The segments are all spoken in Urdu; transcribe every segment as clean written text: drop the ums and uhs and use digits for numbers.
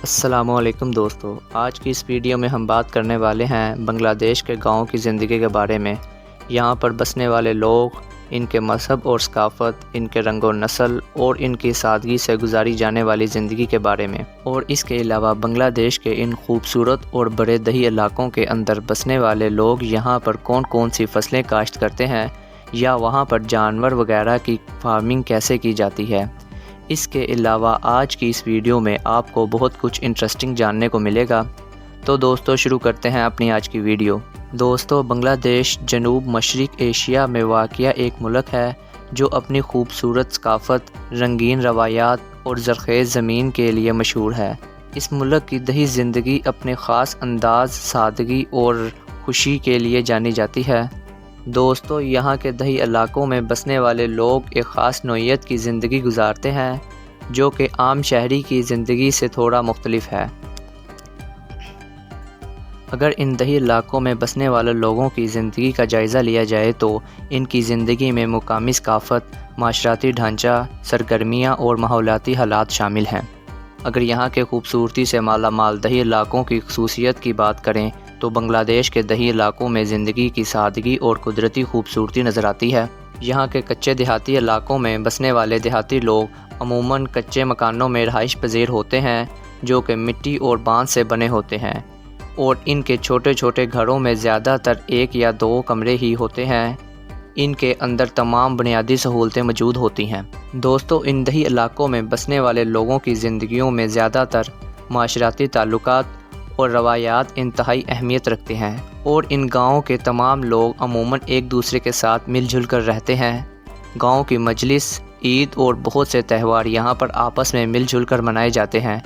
السلام علیکم دوستو، آج کی اس ویڈیو میں ہم بات کرنے والے ہیں بنگلہ دیش کے گاؤں کی زندگی کے بارے میں۔ یہاں پر بسنے والے لوگ، ان کے مذہب اور ثقافت، ان کے رنگ و نسل اور ان کی سادگی سے گزاری جانے والی زندگی کے بارے میں، اور اس کے علاوہ بنگلہ دیش کے ان خوبصورت اور بڑے دیہی علاقوں کے اندر بسنے والے لوگ یہاں پر کون کون سی فصلیں کاشت کرتے ہیں یا وہاں پر جانور وغیرہ کی فارمنگ کیسے کی جاتی ہے۔ اس کے علاوہ آج کی اس ویڈیو میں آپ کو بہت کچھ انٹرسٹنگ جاننے کو ملے گا۔ تو دوستو شروع کرتے ہیں اپنی آج کی ویڈیو۔ دوستو، بنگلہ دیش جنوب مشرق ایشیا میں واقع ایک ملک ہے جو اپنی خوبصورت ثقافت، رنگین روایات اور زرخیز زمین کے لیے مشہور ہے۔ اس ملک کی دیہی زندگی اپنے خاص انداز، سادگی اور خوشی کے لیے جانی جاتی ہے۔ دوستو، یہاں کے دیہی علاقوں میں بسنے والے لوگ ایک خاص نوعیت کی زندگی گزارتے ہیں جو کہ عام شہری کی زندگی سے تھوڑا مختلف ہے۔ اگر ان دیہی علاقوں میں بسنے والے لوگوں کی زندگی کا جائزہ لیا جائے تو ان کی زندگی میں مقامی ثقافت، معاشرتی ڈھانچہ، سرگرمیاں اور ماحولیاتی حالات شامل ہیں۔ اگر یہاں کے خوبصورتی سے مالا مال دیہی علاقوں کی خصوصیت کی بات کریں تو بنگلہ دیش کے دیہی علاقوں میں زندگی کی سادگی اور قدرتی خوبصورتی نظر آتی ہے۔ یہاں کے کچے دیہاتی علاقوں میں بسنے والے دیہاتی لوگ عموماً کچے مکانوں میں رہائش پذیر ہوتے ہیں جو کہ مٹی اور بانس سے بنے ہوتے ہیں، اور ان کے چھوٹے چھوٹے گھروں میں زیادہ تر ایک یا دو کمرے ہی ہوتے ہیں۔ ان کے اندر تمام بنیادی سہولتیں موجود ہوتی ہیں۔ دوستو، ان دیہی علاقوں میں بسنے والے لوگوں کی زندگیوں میں زیادہ تر معاشرتی تعلقات اور روایات انتہائی اہمیت رکھتے ہیں، اور ان گاؤں کے تمام لوگ عموماً ایک دوسرے کے ساتھ مل جل کر رہتے ہیں۔ گاؤں کی مجلس، عید اور بہت سے تہوار یہاں پر آپس میں مل جل کر منائے جاتے ہیں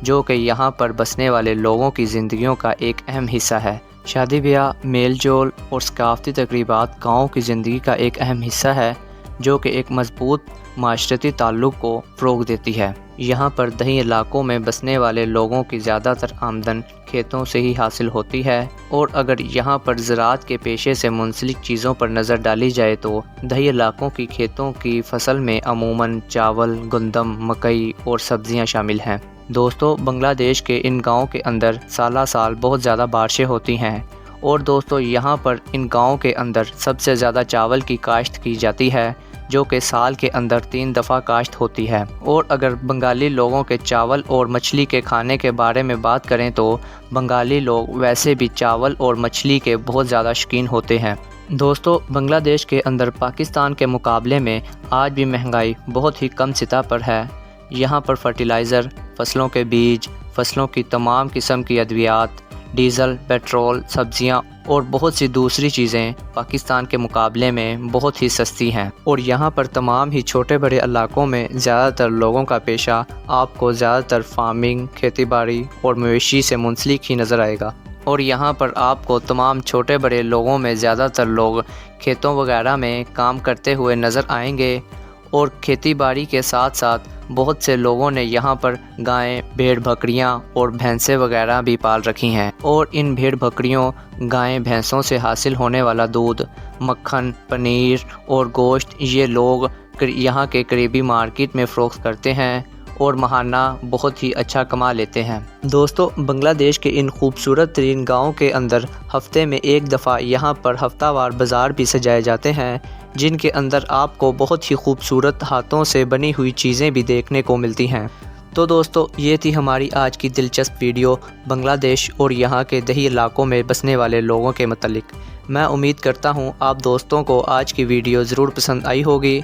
جو کہ یہاں پر بسنے والے لوگوں کی زندگیوں کا ایک اہم حصہ ہے۔ شادی بیاہ، میل جول اور ثقافتی تقریبات گاؤں کی زندگی کا ایک اہم حصہ ہے جو کہ ایک مضبوط معاشرتی تعلق کو فروغ دیتی ہے۔ یہاں پر دیہی علاقوں میں بسنے والے لوگوں کی زیادہ تر آمدن کھیتوں سے ہی حاصل ہوتی ہے، اور اگر یہاں پر زراعت کے پیشے سے منسلک چیزوں پر نظر ڈالی جائے تو دیہی علاقوں کی کھیتوں کی فصل میں عموماً چاول، گندم، مکئی اور سبزیاں شامل ہیں۔ دوستو، بنگلہ دیش کے ان گاؤں کے اندر سالہ سال بہت زیادہ بارشیں ہوتی ہیں، اور دوستو یہاں پر ان گاؤں کے اندر سب سے زیادہ چاول کی کاشت کی جاتی ہے جو کہ سال کے اندر 3 دفعہ کاشت ہوتی ہے۔ اور اگر بنگالی لوگوں کے چاول اور مچھلی کے کھانے کے بارے میں بات کریں تو بنگالی لوگ ویسے بھی چاول اور مچھلی کے بہت زیادہ شوقین ہوتے ہیں۔ دوستو، بنگلہ دیش کے اندر پاکستان کے مقابلے میں آج بھی مہنگائی بہت ہی کم سطح پر ہے۔ یہاں پر فرٹیلائزر، فصلوں کے بیج، فصلوں کی تمام قسم کی ادویات، ڈیزل، پیٹرول، سبزیاں اور بہت سی دوسری چیزیں پاکستان کے مقابلے میں بہت ہی سستی ہیں، اور یہاں پر تمام ہی چھوٹے بڑے علاقوں میں زیادہ تر لوگوں کا پیشہ آپ کو زیادہ تر فارمنگ، کھیتی باڑی اور مویشی سے منسلک ہی نظر آئے گا۔ اور یہاں پر آپ کو تمام چھوٹے بڑے لوگوں میں زیادہ تر لوگ کھیتوں وغیرہ میں کام کرتے ہوئے نظر آئیں گے، اور کھیتی باڑی کے ساتھ ساتھ بہت سے لوگوں نے یہاں پر گائیں، بھیڑ بکریاں اور بھینسیں وغیرہ بھی پال رکھی ہیں، اور ان بھیڑ بکریوں، گائیں، بھینسوں سے حاصل ہونے والا دودھ، مکھن، پنیر اور گوشت یہ لوگ یہاں کے قریبی مارکیٹ میں فروخت کرتے ہیں اور ماہانہ بہت ہی اچھا کما لیتے ہیں۔ دوستو، بنگلہ دیش کے ان خوبصورت ترین گاؤں کے اندر ہفتے میں ایک دفعہ یہاں پر ہفتہ وار بازار بھی سجائے جاتے ہیں جن کے اندر آپ کو بہت ہی خوبصورت ہاتھوں سے بنی ہوئی چیزیں بھی دیکھنے کو ملتی ہیں۔ تو دوستو، یہ تھی ہماری آج کی دلچسپ ویڈیو بنگلہ دیش اور یہاں کے دیہی علاقوں میں بسنے والے لوگوں کے متعلق۔ میں امید کرتا ہوں آپ دوستوں کو آج کی ویڈیو ضرور پسند آئی ہوگی۔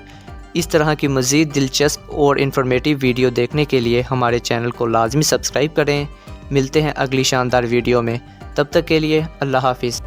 اس طرح کی مزید دلچسپ اور انفارمیٹیو ویڈیو دیکھنے کے لیے ہمارے چینل کو لازمی سبسکرائب کریں۔ ملتے ہیں اگلی شاندار ویڈیو میں، تب تک کے لیے اللہ حافظ۔